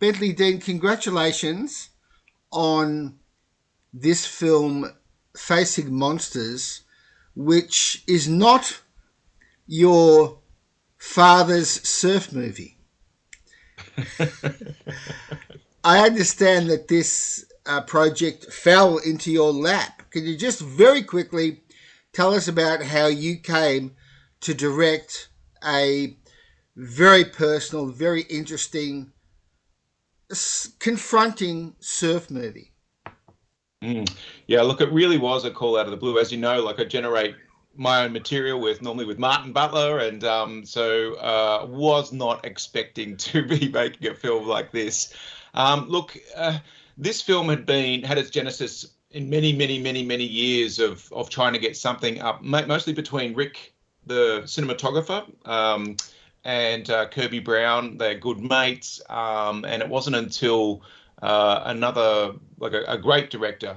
Bentley Dean, congratulations on this film, Facing Monsters, which is not your father's surf movie. I understand that this project fell into your lap. Can you just very quickly tell us about how you came to direct a very personal, very interesting, confronting surf movie? Yeah, look, it really was a call out of the blue. As you know, like I generate my own material with normally with Martin Butler, and was not expecting to be making a film like this. Look, this film had its genesis in many years of trying to get something up, mostly between Rick, the cinematographer, and Kerby Brown. They're good mates, and it wasn't until another like a great director,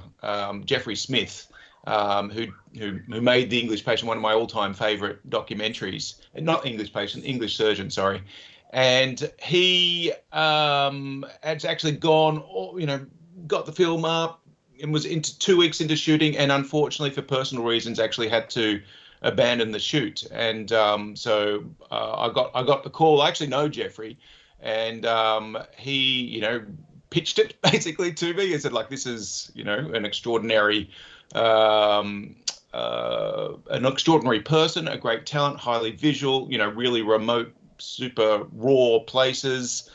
Jeffrey Smith, who made The English Patient one of my all-time favorite documentaries. Not English Patient, English Surgeon, sorry. And he had actually got the film up and was into 2 weeks into shooting, and unfortunately for personal reasons actually had to abandon the shoot. And I got the call. I actually know Jeffrey, and he pitched it basically to me. He said, like, this is an extraordinary person, a great talent, highly visual, really remote, super raw places.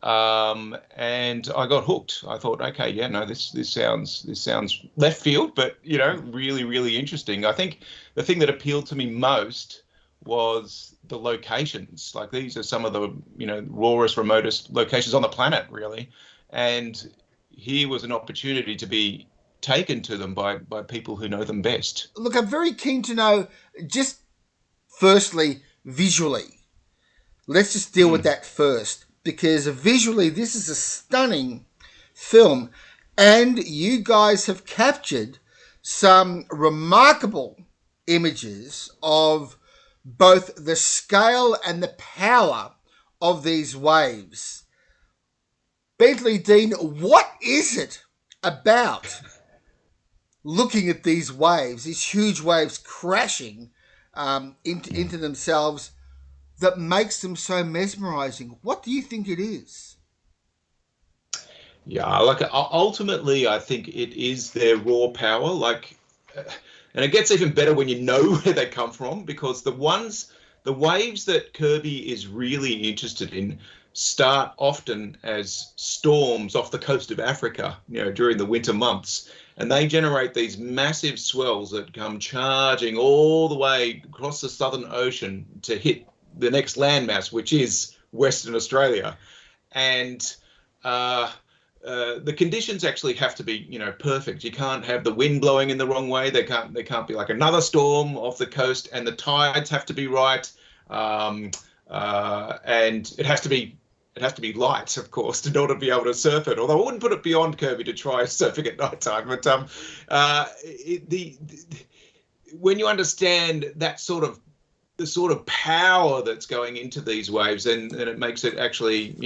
And I got hooked. I thought, okay, yeah, no, this sounds left field, but really interesting. I think the thing that appealed to me most was the locations. Like, these are some of the rawest, remotest locations on the planet, really. And here was an opportunity to be taken to them by people who know them best. Look, I'm very keen to know, just firstly, visually. Let's just deal with that first, because visually, this is a stunning film, and you guys have captured some remarkable images of both the scale and the power of these waves. Bentley Dean, what is it about looking at these waves, these huge waves crashing into themselves, that makes them so mesmerizing? What do you think it is? Yeah, like ultimately, I think it is their raw power. And it gets even better when you know where they come from, because the waves that Kerby is really interested in start often as storms off the coast of Africa, during the winter months. And they generate these massive swells that come charging all the way across the Southern Ocean to hit the next landmass, which is Western Australia. And the conditions actually have to be, perfect. You can't have the wind blowing in the wrong way. They can't be like another storm off the coast, and the tides have to be right. And it has to be light, of course, in order to be able to surf it. Although I wouldn't put it beyond Kerby to try surfing at night time. But when you understand that the sort of power that's going into these waves, and it makes it actually,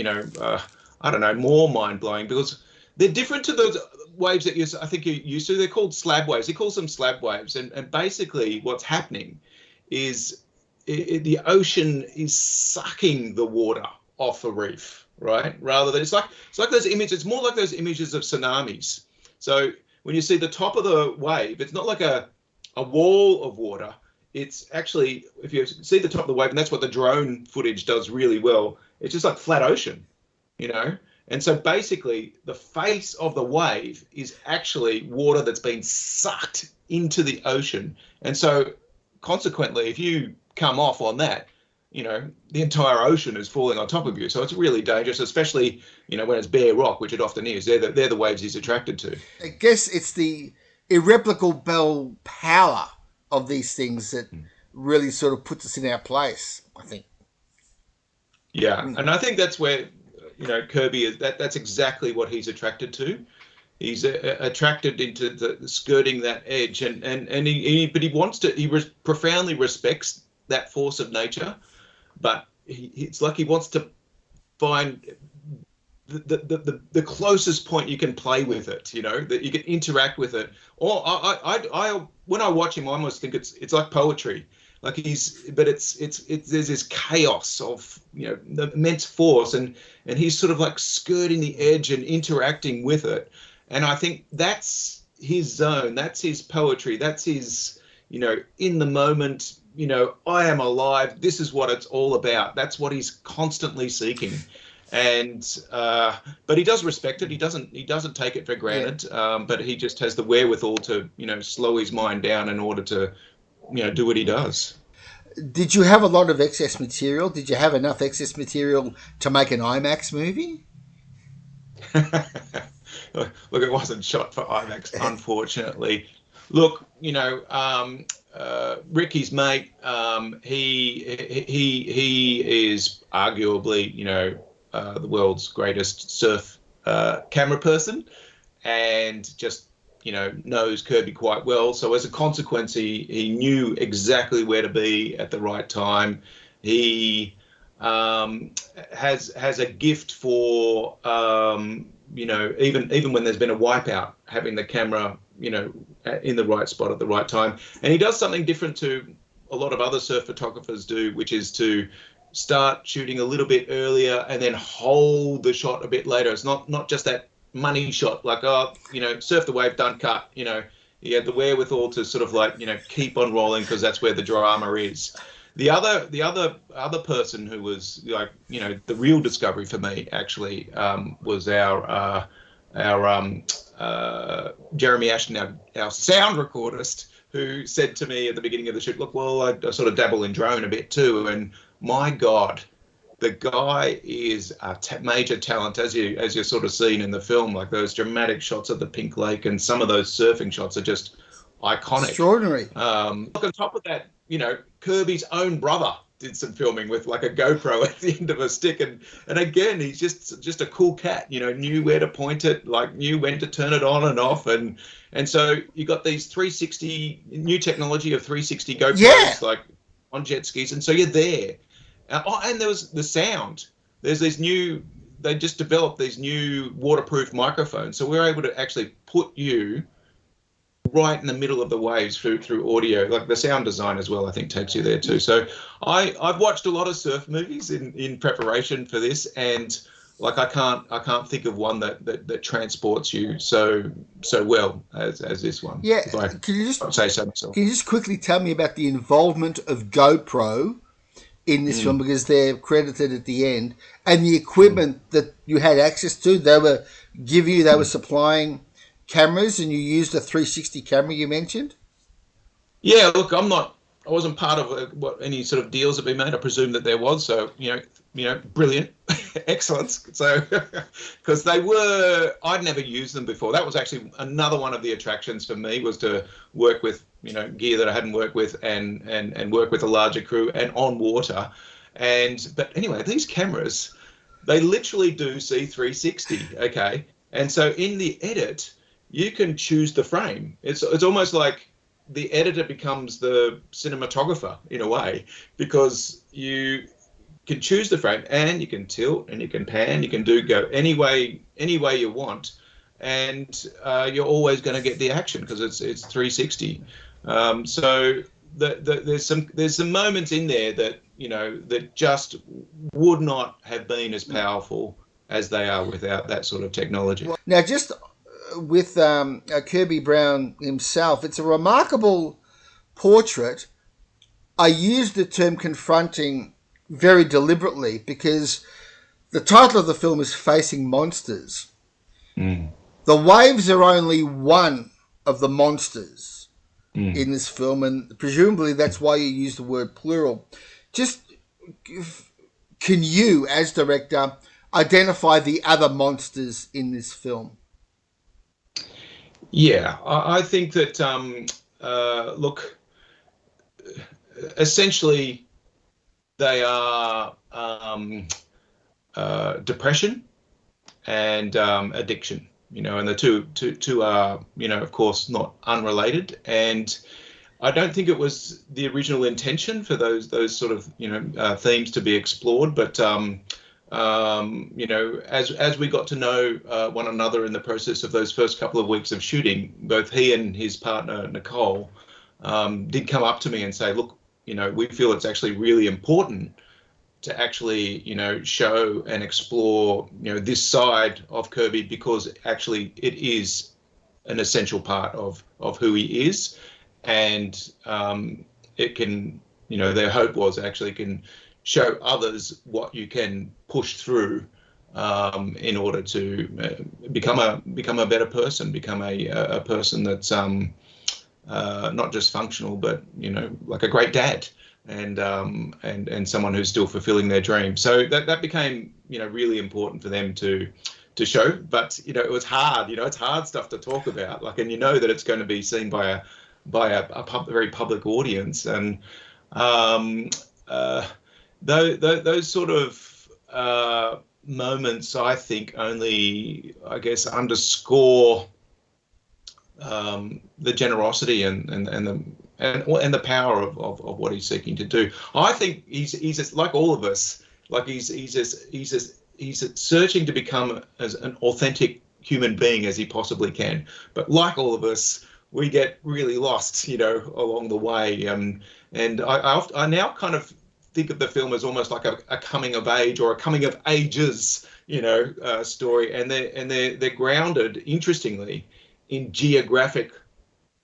I don't know, more mind blowing, because they're different to those waves that I think you're used to. They're called slab waves. He calls them slab waves, and basically what's happening is the ocean is sucking the water off a reef, right? Rather than it's like those images. It's more like those images of tsunamis. So when you see the top of the wave, it's not like a wall of water. It's actually, if you see the top of the wave, and that's what the drone footage does really well, it's just like flat ocean, And so basically the face of the wave is actually water that's been sucked into the ocean. And so consequently, if you come off on that, the entire ocean is falling on top of you. So it's really dangerous, especially, when it's bare rock, which it often is. They're the waves he's attracted to. I guess it's the irreplaceable power of these things that really sort of puts us in our place, I think. Yeah, and I think that's where, Kerby is. That's exactly what he's attracted to. He's attracted into the skirting that edge, and he wants to. He profoundly respects that force of nature, but it's like he wants to find the closest point you can play with it, you know, that you can interact with it. Or I when I watch him, I almost think it's like poetry. Like it's there's this chaos of, you know, the immense force, and he's sort of like skirting the edge and interacting with it. And I think that's his zone. That's his poetry. That's his, you know, in the moment, you know, I am alive. This is what it's all about. That's what he's constantly seeking. And but he does respect it. He doesn't take it for granted. Yeah. But he just has the wherewithal to, you know, slow his mind down in order to, you know, do what he does. Did you have a lot of excess material? Did you have enough excess material to make an IMAX movie? Look, it wasn't shot for IMAX, unfortunately. Look, you know, Ricky's mate, he is arguably, you know, the world's greatest surf camera person, and just, you know, knows Kerby quite well. So as a consequence, he knew exactly where to be at the right time. He has a gift for, you know, even when there's been a wipeout, having the camera, you know, in the right spot at the right time. And he does something different to a lot of other surf photographers do, which is to start shooting a little bit earlier and then hold the shot a bit later. It's not just that money shot, like, oh, you know, surf the wave, done, cut. You know, he had the wherewithal to sort of like, you know, keep on rolling, because that's where the drama is. The other person who was, like, you know, the real discovery for me actually was our Jeremy Ashton, our sound recordist, who said to me at the beginning of the shoot, look, well, I sort of dabble in drone a bit too, and my God, the guy is a major talent, as you're sort of seen in the film. Like those dramatic shots of the Pink Lake and some of those surfing shots are just iconic. Extraordinary. Look, on top of that, you know, Kerby's own brother did some filming with like a GoPro at the end of a stick, and again, he's just a cool cat. You know, knew where to point it, like knew when to turn it on and off, and so you got these 360 new technology of 360 GoPros, like on jet skis, and so you're there. And there was the sound. There's these new, they just developed these new waterproof microphones. So we're able to actually put you right in the middle of the waves through audio. Like the sound design as well, I think, takes you there too. So I've watched a lot of surf movies in preparation for this, and like I can't think of one that transports you so well as this one. Yeah. Can you just say so myself? Can you just quickly tell me about the involvement of GoPro in this film, because they're credited at the end, and the equipment that you had access to? They were supplying cameras, and you used a 360 camera you mentioned? Yeah, look, I wasn't part of what any sort of deals that been made. I presume that there was, so you know, brilliant, excellent. So, because I'd never used them before. That was actually another one of the attractions for me, was to work with, you know, gear that I hadn't worked with, and work with a larger crew and on water. But anyway, these cameras, they literally do see 360. Okay, and so in the edit, you can choose the frame. It's almost like the editor becomes the cinematographer in a way, because you can choose the frame, and you can tilt, and you can pan, you can go any way you want, and you're always going to get the action because it's 360. So there's some moments in there that, you know, that just would not have been as powerful as they are without that sort of technology. Now, just with Kerby Brown himself, it's a remarkable portrait. I use the term confronting very deliberately, because the title of the film is Facing Monsters. The waves are only one of the monsters in this film, and presumably that's why you use the word plural. Just, can you, as director, identify the other monsters in this film? Yeah, I think that, look, essentially they are depression and addiction, you know, and the two are, you know, of course, not unrelated. And I don't think it was the original intention for those sort of, you know, themes to be explored, but You know, as we got to know one another in the process of those first couple of weeks of shooting, both he and his partner Nicole did come up to me and say, look, you know, we feel it's actually really important to actually, you know, show and explore, you know, this side of Kerby, because actually it is an essential part of who he is. And it can, you know, their hope was actually can show others what you can push through in order to become a better person, become a person that's not just functional, but, you know, like a great dad, and someone who's still fulfilling their dream. So that became, you know, really important for them to show. But, you know, it was hard. You know, it's hard stuff to talk about. Like, and you know that it's going to be seen by a very public audience, and those sort of moments, I think, only, I guess, underscore the generosity and the power of what he's seeking to do. I think he's just like all of us. Like he's searching to become as an authentic human being as he possibly can. But like all of us, we get really lost, you know, along the way. And I now kind of think of the film as almost like a coming of age, or a coming of ages, you know, story. And they're grounded, interestingly, in geographic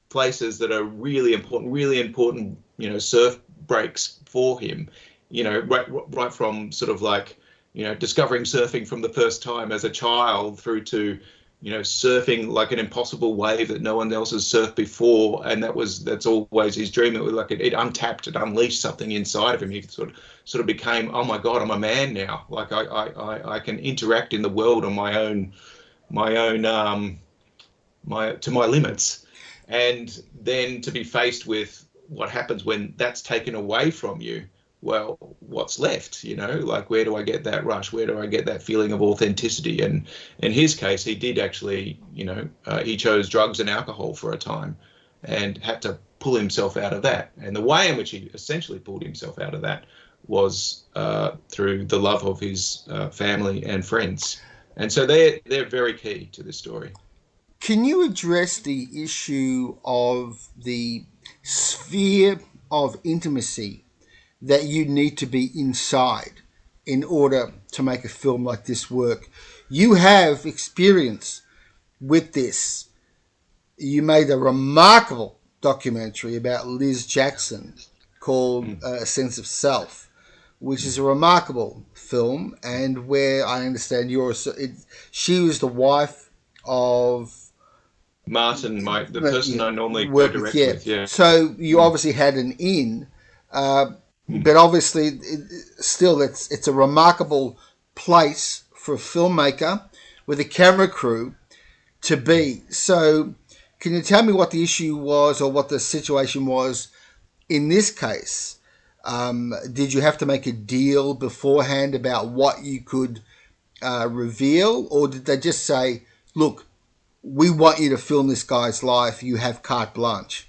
places that are really important, you know, surf breaks for him, you know, right from sort of like, you know, discovering surfing from the first time as a child through to, you know, surfing like an impossible wave that no one else has surfed before. And that's always his dream. It was like it untapped, it unleashed something inside of him. He sort of became, oh my God, I'm a man now. Like I can interact in the world on my own to my limits. And then to be faced with what happens when that's taken away from you. Well, what's left? You know, like, where do I get that rush? Where do I get that feeling of authenticity? And in his case, he did actually, you know, he chose drugs and alcohol for a time and had to pull himself out of that. And the way in which he essentially pulled himself out of that was through the love of his family and friends. And so they're very key to this story. Can you address the issue of the sphere of intimacy that you need to be inside in order to make a film like this work? You have experience with this. You made a remarkable documentary about Liz Jackson called A Sense of Self, which is a remarkable film, and where I understand she was the wife of Martin, the person I normally go direct with. Yeah. So you obviously had an in, but obviously still it's a remarkable place for a filmmaker with a camera crew to be. So can you tell me what the issue was, or what the situation was in this case? Did you have to make a deal beforehand about what you could reveal, or did they just say, look, we want you to film this guy's life, you have carte blanche?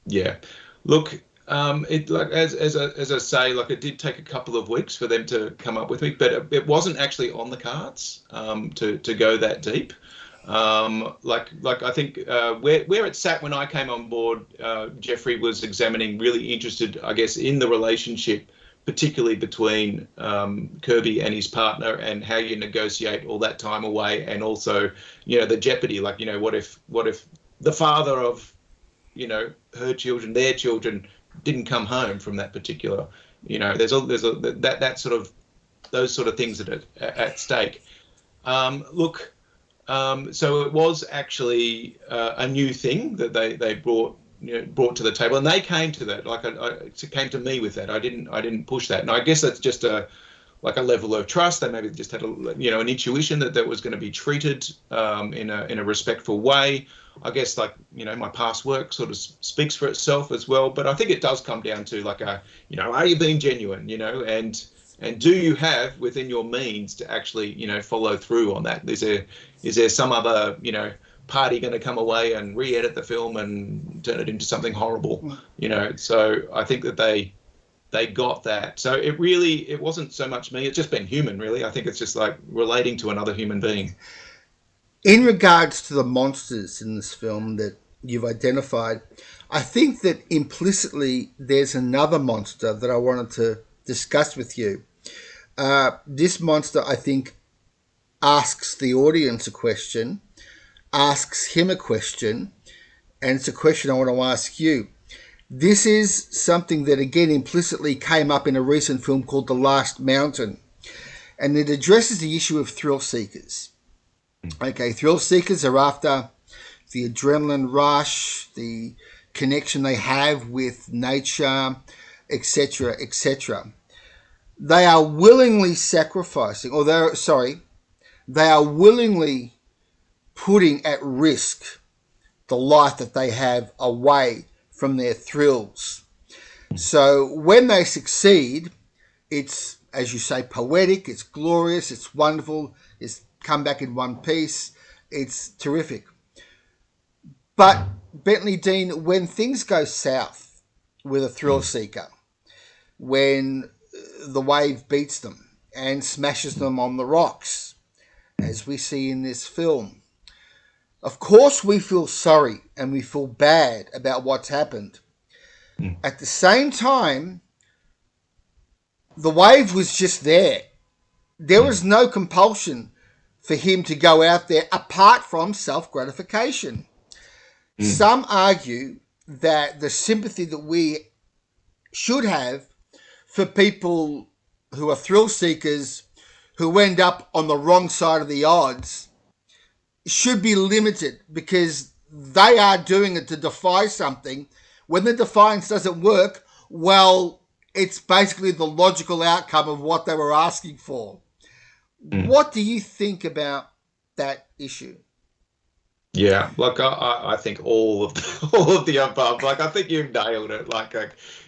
Yeah, look, it, like as I say, like, it did take a couple of weeks for them to come up with me, but it wasn't actually on the cards to go that deep. Like I think where it sat when I came on board, Jeffrey was examining, really interested, I guess, in the relationship, particularly between Kerby and his partner, and how you negotiate all that time away, and also, you know, the jeopardy. Like, you know, what if the father of, you know, their children didn't come home from that particular, you know, there's that sort of, those sort of things that are at stake. Look. So it was actually a new thing that they brought to the table, and they came to that. Like, it came to me with that. I didn't push that, and I guess that's just a level of trust. They maybe just had an intuition that was going to be treated in a respectful way. I guess, like, you know, my past work sort of speaks for itself as well. But I think it does come down to, like, are you being genuine? You know, and do you have within your means to actually, you know, follow through on that? Is there some other, you know, party going to come away and re-edit the film and turn it into something horrible? You know, so I think that they they got that. So it wasn't so much me. It's just been human, really. I think it's just like relating to another human being. In regards to the monsters in this film that you've identified, I think that implicitly there's another monster that I wanted to discuss with you. This monster, I think, asks the audience a question, asks him a question, and it's a question I want to ask you. This is something that, again, implicitly came up in a recent film called The Last Mountain, and it addresses the issue of thrill seekers. Okay, thrill seekers are after the adrenaline rush, the connection they have with nature, etc., etc. They are willingly sacrificing, they are willingly putting at risk the life that they have away from their thrills. So when they succeed, it's, as you say, poetic, it's glorious, it's wonderful, it's come back in one piece, it's terrific. But Bentley Dean, when things go south with a thrill seeker, when the wave beats them and smashes them on the rocks, as we see in this film, of course we feel sorry and we feel bad about what's happened. At the same time, the wave was just there. There was no compulsion for him to go out there apart from self-gratification. Some argue that the sympathy that we should have for people who are thrill seekers who end up on the wrong side of the odds should be limited, because they are doing it to defy something. When the defiance doesn't work, well, it's basically the logical outcome of what they were asking for. What do you think about that issue? Yeah, like I think all of all of the above. Like I think you've nailed it.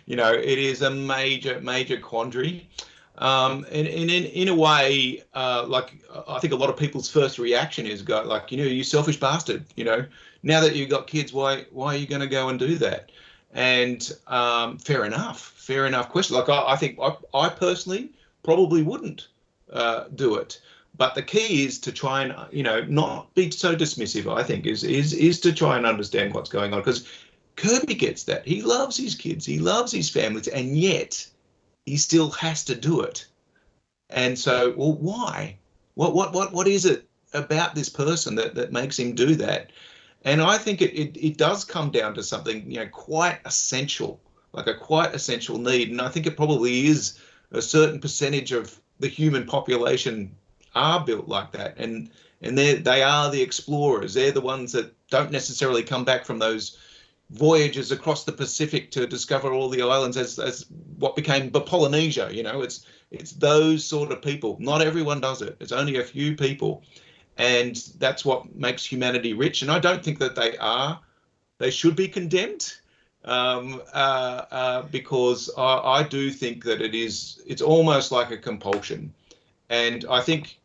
It is a major quandary. And in a way, I think a lot of people's first reaction is go like, you selfish bastard. Now that you've got kids, why are you going to go and do that? And fair enough question. Like I think I personally probably wouldn't do it. But the key is to try and, not be so dismissive, I think, is to try and understand what's going on. Because Kerby gets that. He loves his kids. He loves his families. And yet he still has to do it. And so, well, why? What is it about this person that makes him do that? And I think it does come down to something, quite essential, like a quite essential need. And I think it probably is a certain percentage of the human population are built like that, and they are the explorers. They're the ones that don't necessarily come back from those voyages across the Pacific to discover all the islands as what became Polynesia. It's those sort of people. Not everyone does it. It's only a few people, and that's what makes humanity rich. And I don't think that they should be condemned, because I do think that it's almost like a compulsion. And I think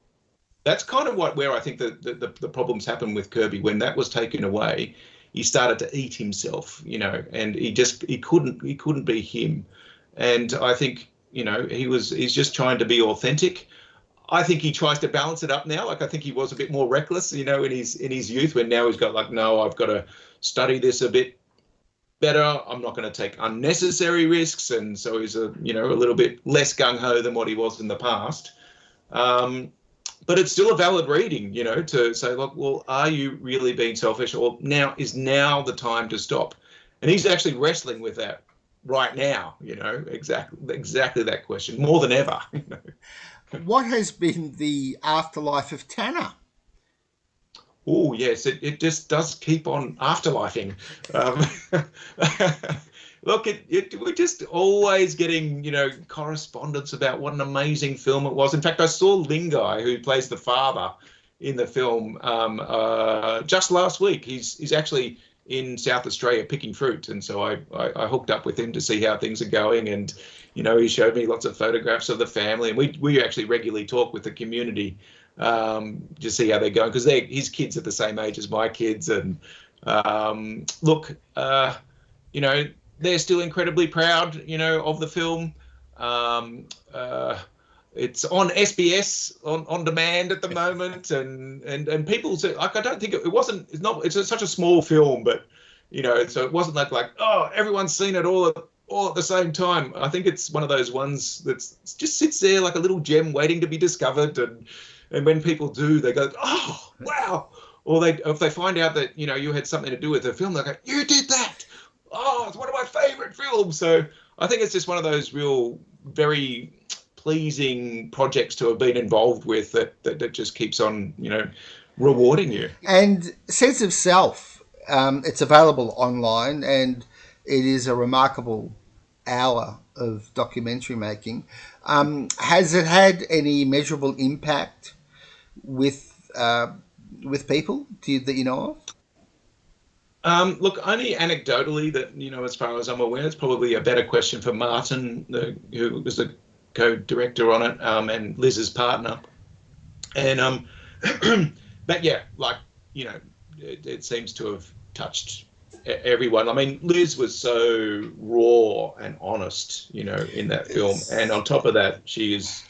that's kind of where I think the problems happen with Kerby. When that was taken away, he started to eat himself, and he couldn't be him. And I think, he's just trying to be authentic. I think he tries to balance it up now. Like I think he was a bit more reckless, in his youth, when now he's got like, no, I've got to study this a bit better. I'm not going to take unnecessary risks. And so he's a little bit less gung-ho than what he was in the past. But it's still a valid reading, to say, look, well, are you really being selfish, or is now the time to stop? And he's actually wrestling with that right now, exactly that question, more than ever. What has been the afterlife of Tanna? Oh, yes, it just does keep on afterlifing. Look, we're just always getting, correspondence about what an amazing film it was. In fact, I saw Lingai, who plays the father in the film, just last week. He's actually in South Australia picking fruit, and so I hooked up with him to see how things are going. And he showed me lots of photographs of the family, and we actually regularly talk with the community to see how they're going, because his kids are the same age as my kids. And they're still incredibly proud, of the film. It's on SBS on demand at the moment, and people say, like, I don't think it's such a small film, but so it wasn't like oh, everyone's seen it all at the same time. I think it's one of those ones that just sits there like a little gem waiting to be discovered, and when people do, they go, oh wow, or if they find out that you had something to do with the film, they go, you did that. Oh, it's one of my favorite films. So I think it's just one of those real very pleasing projects to have been involved with that just keeps on rewarding you. And Sense of Self, it's available online, and it is a remarkable hour of documentary making. Has it had any measurable impact with people that you know of? Look, only anecdotally that, as far as I'm aware. It's probably a better question for Martin, who was the co-director on it, and Liz's partner. And but yeah, it seems to have touched everyone. I mean, Liz was so raw and honest, in that film. And on top of that, she was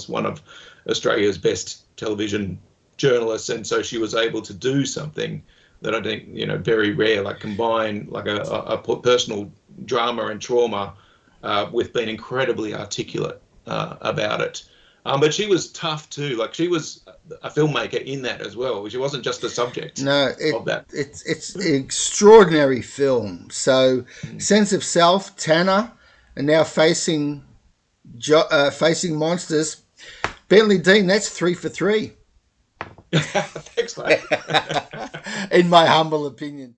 one of Australia's best television journalists, and so she was able to do something that I think very rare, like combine like a personal drama and trauma with being incredibly articulate about it. But she was tough too. Like, she was a filmmaker in that as well. She wasn't just the subject of that. It's an extraordinary film. So, Sense of Self, Tanna, and now facing monsters. Bentley Dean, that's 3 for 3. Thanks, mate. In my humble opinion.